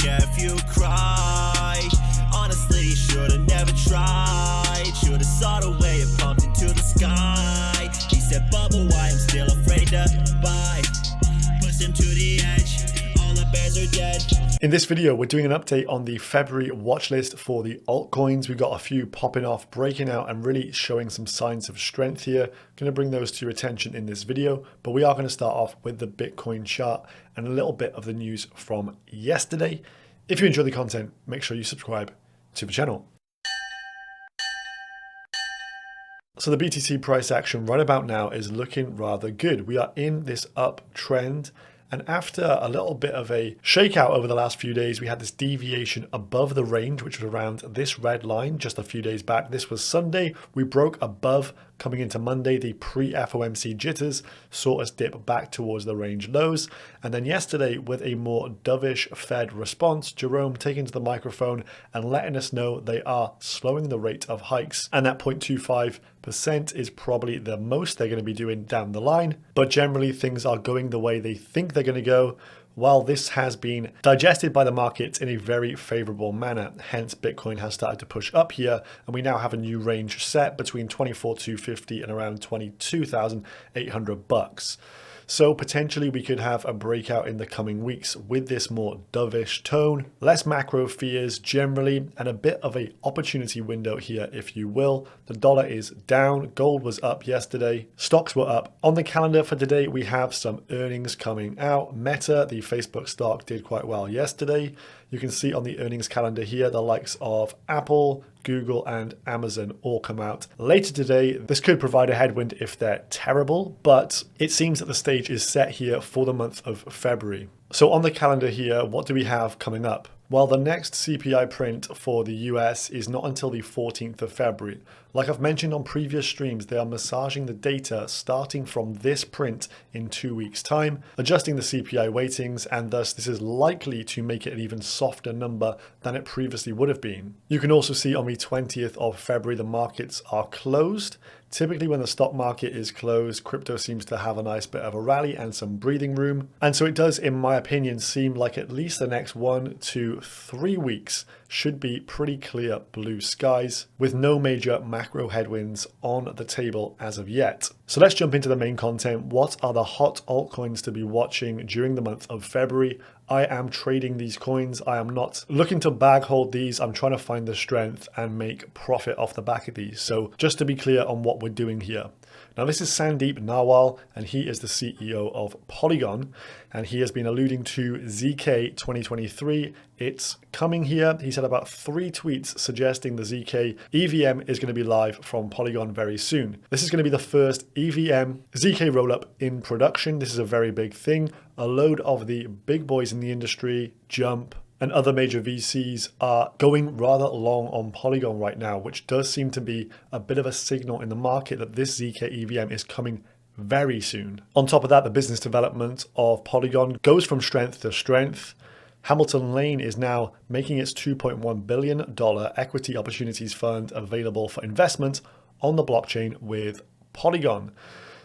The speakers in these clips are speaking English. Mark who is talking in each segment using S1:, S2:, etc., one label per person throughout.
S1: care if you cry. Honestly, should've never tried. Should've saw the way it pumped into the sky. He said, bubble, why I'm still afraid to buy. Pushed him to the edge, all the bears are dead.
S2: In this video, we're doing an update on the February watch list for the altcoins. We've got a few popping off, breaking out, and really showing some signs of strength here. Going to bring those to your attention in this video, but we are going to start off with the Bitcoin chart and a little bit of the news from yesterday. If you enjoy the content, make sure you subscribe to the channel. So the BTC price action right about now is looking rather good. We are in this uptrend. And after a little bit of a shakeout over the last few days, we had this deviation above the range, which was around this red line just a few days back. This was Sunday. We broke above coming into Monday. The pre-FOMC jitters saw us dip back towards the range lows. And then yesterday, with a more dovish Fed response, Jerome taking to the microphone and letting us know they are slowing the rate of hikes. And that 0.25% is probably the most they're going to be doing down the line. But generally, things are going the way they think they're going to go. While this has been digested by the markets in a very favorable manner, hence Bitcoin has started to push up here, and we now have a new range set between 24,250 and around 22,800 bucks. So potentially we could have a breakout in the coming weeks with this more dovish tone, less macro fears generally, and a bit of a opportunity window here, if you will. The dollar is down, gold was up yesterday, stocks were up. On the calendar for today, we have some earnings coming out. Meta, the Facebook stock, did quite well yesterday. You can see on the earnings calendar here, the likes of Apple, Google, and Amazon all come out later today. This could provide a headwind if they're terrible, but it seems that the stage is set here for the month of February. So on the calendar here, what do we have coming up? Well, the next CPI print for the US is not until the 14th of February. Like I've mentioned on previous streams, they are massaging the data starting from this print in 2 weeks' time, adjusting the CPI weightings, and thus this is likely to make it an even softer number than it previously would have been. You can also see on the 20th of February, the markets are closed. Typically when the stock market is closed, crypto seems to have a nice bit of a rally and some breathing room. And so it does, in my opinion, seem like at least the next 1 to 3 weeks should be pretty clear blue skies with no major macro headwinds on the table as of yet. So let's jump into the main content. What are the hot altcoins to be watching during the month of February? I am trading these coins. I am not looking to bag hold these. I'm trying to find the strength and make profit off the back of these. So just to be clear on what we're doing here. Now this is Sandeep Nawal, and he is the CEO of Polygon, and he has been alluding to ZK 2023. It's coming here. He's had about 3 tweets suggesting the ZK EVM is going to be live from Polygon very soon. This is going to be the first EVM ZK rollup in production. This is a very big thing. A load of the big boys in the industry, Jump, and other major VCs are going rather long on Polygon right now, which does seem to be a bit of a signal in the market that this ZK EVM is coming very soon. On top of that, the business development of Polygon goes from strength to strength. Hamilton Lane is now making its $2.1 billion equity opportunities fund available for investment on the blockchain with Polygon.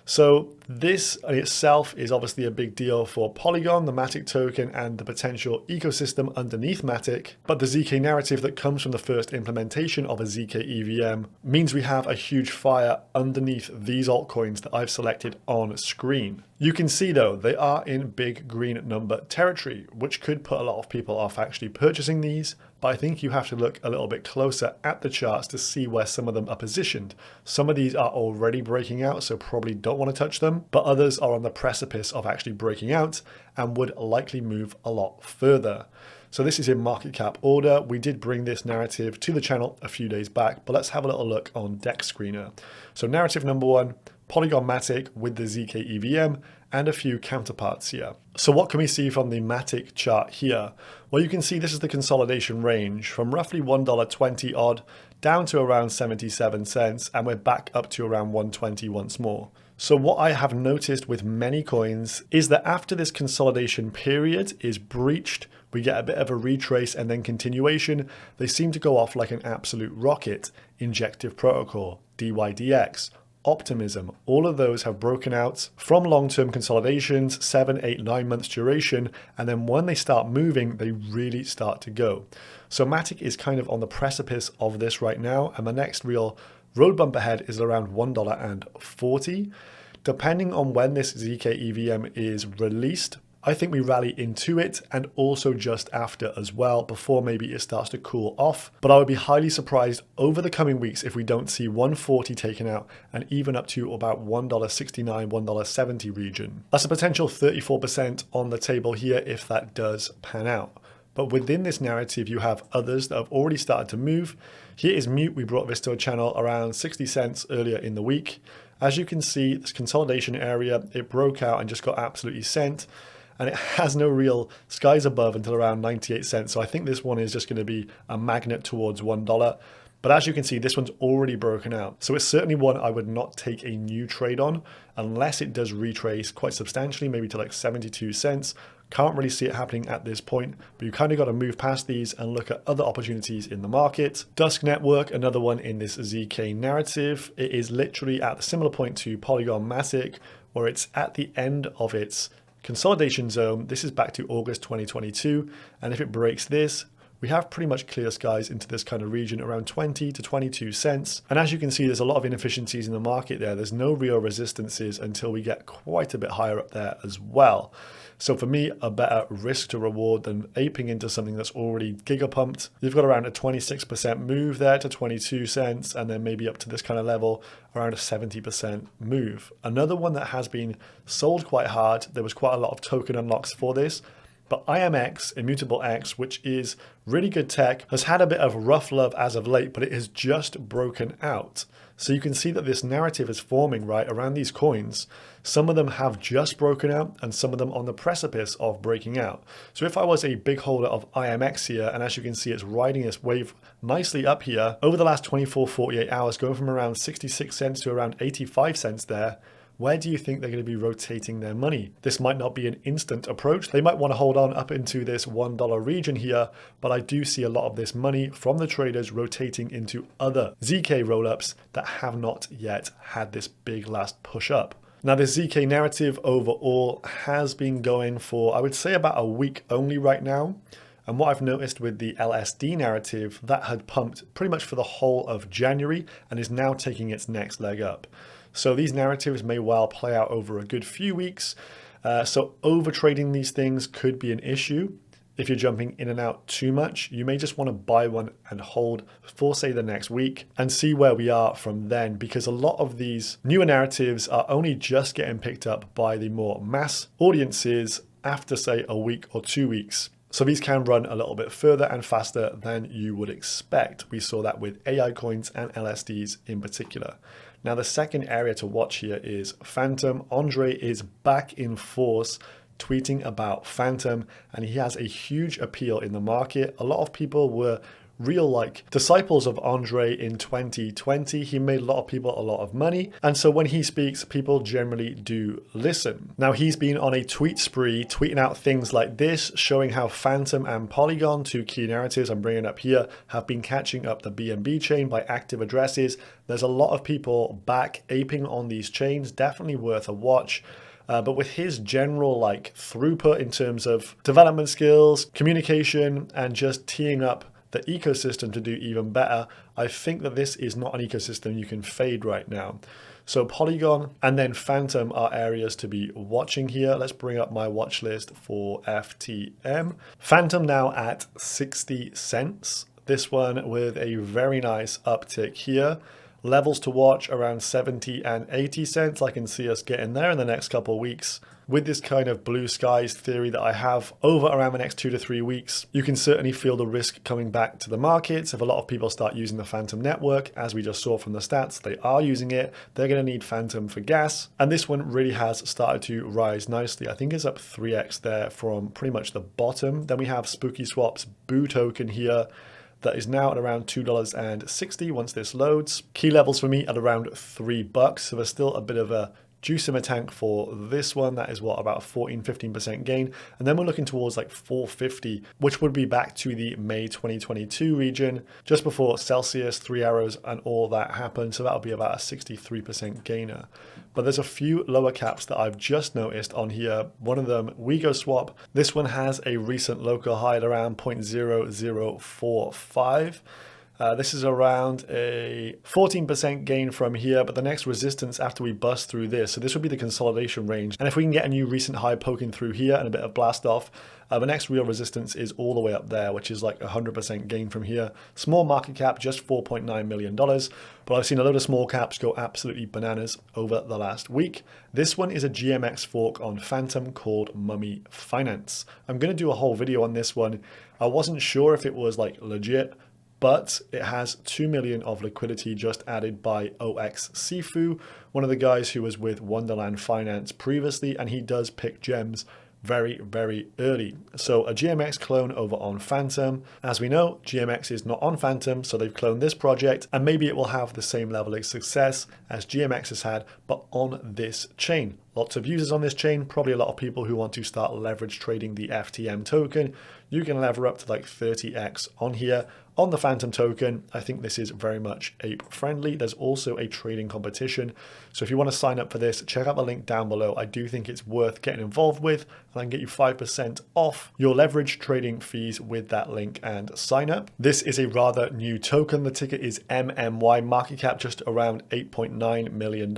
S2: So this in itself is obviously a big deal for Polygon, the Matic token, and the potential ecosystem underneath Matic. But the ZK narrative that comes from the first implementation of a ZK EVM means we have a huge fire underneath these altcoins that I've selected on screen. You can see though, they are in big green number territory, which could put a lot of people off actually purchasing these. But I think you have to look a little bit closer at the charts to see where some of them are positioned. Some of these are already breaking out, so probably don't want to touch them, but others are on the precipice of actually breaking out and would likely move a lot further. So this is in market cap order. We did bring this narrative to the channel a few days back, but let's have a little look on Dex Screener. So narrative number 1, Polygon Matic with the ZK EVM and a few counterparts here. So what can we see from the Matic chart here? Well, you can see this is the consolidation range from roughly $1.20 odd down to around 77 cents, and we're back up to around 120 once more. So what I have noticed with many coins is that after this consolidation period is breached, we get a bit of a retrace and then continuation. They seem to go off like an absolute rocket. Injective Protocol, DYDX, optimism. All of those have broken out from long-term consolidations, 7, 8, 9 months duration. And then when they start moving, they really start to go. So Matic is kind of on the precipice of this right now. And the next real road bump ahead is around $1.40. Depending on when this ZK EVM is released, I think we rally into it and also just after as well, before maybe it starts to cool off. But I would be highly surprised over the coming weeks if we don't see 140 taken out and even up to about $1.69, $1.70 region. That's a potential 34% on the table here if that does pan out. But within this narrative, you have others that have already started to move. Here is Mute. We brought this to a channel around 60 cents earlier in the week. As you can see, this consolidation area, it broke out and just got absolutely sent. And it has no real skies above until around 98 cents. So I think this one is just going to be a magnet towards $1. But as you can see, this one's already broken out. So it's certainly one I would not take a new trade on unless it does retrace quite substantially, maybe to like 72 cents. Can't really see it happening at this point, but you kind of got to move past these and look at other opportunities in the market. Dusk Network, another one in this ZK narrative. It is literally at the similar point to Polygon Matic, where it's at the end of its consolidation zone. This is back to August 2022. And if it breaks this, we have pretty much clear skies into this kind of region around 20 to 22 cents. And as you can see, there's a lot of inefficiencies in the market there. There's no real resistances until we get quite a bit higher up there as well. So for me, a better risk to reward than aping into something that's already gigapumped. You've got around a 26% move there to 22 cents, and then maybe up to this kind of level, around a 70% move. Another one that has been sold quite hard. There was quite a lot of token unlocks for this. But IMX, Immutable X, which is really good tech, has had a bit of rough love as of late, but it has just broken out. So you can see that this narrative is forming right around these coins. Some of them have just broken out and some of them on the precipice of breaking out. So if I was a big holder of IMX here, and as you can see, it's riding this wave nicely up here over the last 24, 48 hours, going from around 66 cents to around 85 cents there. Where do you think they're going to be rotating their money? This might not be an instant approach. They might want to hold on up into this $1 region here, but I do see a lot of this money from the traders rotating into other ZK rollups that have not yet had this big last push up. Now, this ZK narrative overall has been going for, I would say, about a week only right now. And what I've noticed with the LSD narrative, that had pumped pretty much for the whole of January and is now taking its next leg up. So these narratives may well play out over a good few weeks. So over trading these things could be an issue. If you're jumping in and out too much, you may just want to buy one and hold for, say, the next week and see where we are from then, because a lot of these newer narratives are only just getting picked up by the more mass audiences after, say, a week or 2 weeks. So these can run a little bit further and faster than you would expect. We saw that with AI coins and LSDs in particular. Now, the second area to watch here is Fantom. Andre is back in force tweeting about Fantom, and he has a huge appeal in the market. A lot of people were real disciples of Andre in 2020. He made a lot of people a lot of money. And so when he speaks, people generally do listen. Now, he's been on a tweet spree, tweeting out things like this, showing how Fantom and Polygon, two key narratives I'm bringing up here, have been catching up the BNB chain by active addresses. There's a lot of people back aping on these chains, definitely worth a watch. But with his general throughput in terms of development skills, communication, and just teeing up the ecosystem to do even better, I think that this is not an ecosystem you can fade right now. So Polygon and then Fantom are areas to be watching here. Let's bring up my watch list for FTM. Fantom now at 60 cents. This one with a very nice uptick here. Levels to watch around 70 and 80 cents. I can see us getting there in the next couple of weeks. With this kind of blue skies theory that I have over around the next 2 to 3 weeks, you can certainly feel the risk coming back to the markets. If a lot of people start using the Fantom network, as we just saw from the stats, they are using it. They're going to need Fantom for gas. And this one really has started to rise nicely. I think it's up 3x there from pretty much the bottom. Then we have Spooky Swap's Boo token here. That is now at around $2.60 once this loads. Key levels for me at around $3. So there's still a bit of a juice in a tank for this one. That is what, about a 14-15% gain. And then we're looking towards like 450, which would be back to the May 2022 region, just before Celsius, 3 arrows, and all that happened. So that'll be about a 63% gainer. But there's a few lower caps that I've just noticed on here. One of them, Wego Swap. This one has a recent local high at around 0.0045. This is around a 14% gain from here, but the next resistance after we bust through this, so this would be the consolidation range. And if we can get a new recent high poking through here and a bit of blast off, the next real resistance is all the way up there, which is like 100% gain from here. Small market cap, just $4.9 million. But I've seen a load of small caps go absolutely bananas over the last week. This one is a GMX fork on Fantom called Mummy Finance. I'm going to do a whole video on this one. I wasn't sure if it was like legit, but it has 2 million of liquidity just added by OX Sifu, one of the guys who was with Wonderland Finance previously, and he does pick gems very, very early. So a GMX clone over on Fantom. As we know, GMX is not on Fantom, so they've cloned this project, and maybe it will have the same level of success as GMX has had, but on this chain. Lots of users on this chain, probably a lot of people who want to start leverage trading the FTM token. You can lever up to like 30x on here. On the Fantom token, I think this is very much ape friendly. There's also a trading competition. So if you want to sign up for this, check out the link down below. I do think it's worth getting involved with, and I can get you 5% off your leverage trading fees with that link and sign up. This is a rather new token. The ticker is MMY, market cap just around $8.9 million.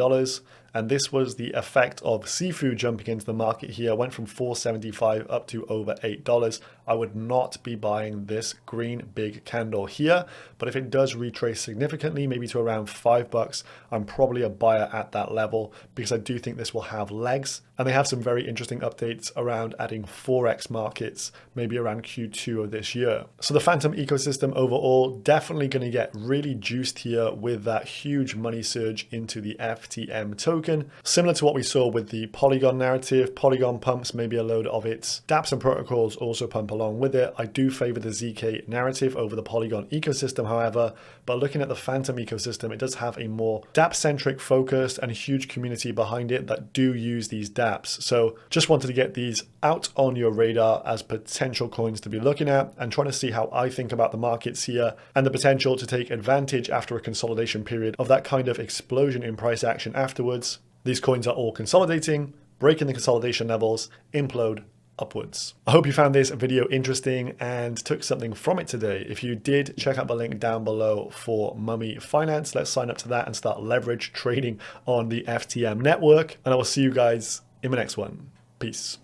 S2: And this was the effect of Sifu jumping into the market here, went from $4.75 up to over $8. I would not be buying this green big candle here, but if it does retrace significantly, maybe to around $5, I'm probably a buyer at that level because I do think this will have legs. And they have some very interesting updates around adding Forex markets, maybe around Q2 of this year. So the Fantom ecosystem overall, definitely going to get really juiced here with that huge money surge into the FTM token. Similar to what we saw with the Polygon narrative, Polygon pumps maybe a load of its dApps and protocols also pump along with it. I do favor the ZK narrative over the Polygon ecosystem, however, but looking at the Fantom ecosystem, it does have a more dApp-centric focus and a huge community behind it that do use these dApps. So just wanted to get these out on your radar as potential coins to be looking at and trying to see how I think about the markets here and the potential to take advantage after a consolidation period of that kind of explosion in price action afterwards. These coins are all consolidating, breaking the consolidation levels, implode upwards. I hope you found this video interesting and took something from it today. If you did, check out the link down below for Mummy Finance. Let's sign up to that and start leverage trading on the FTM network. And I will see you guys in the next one. Peace.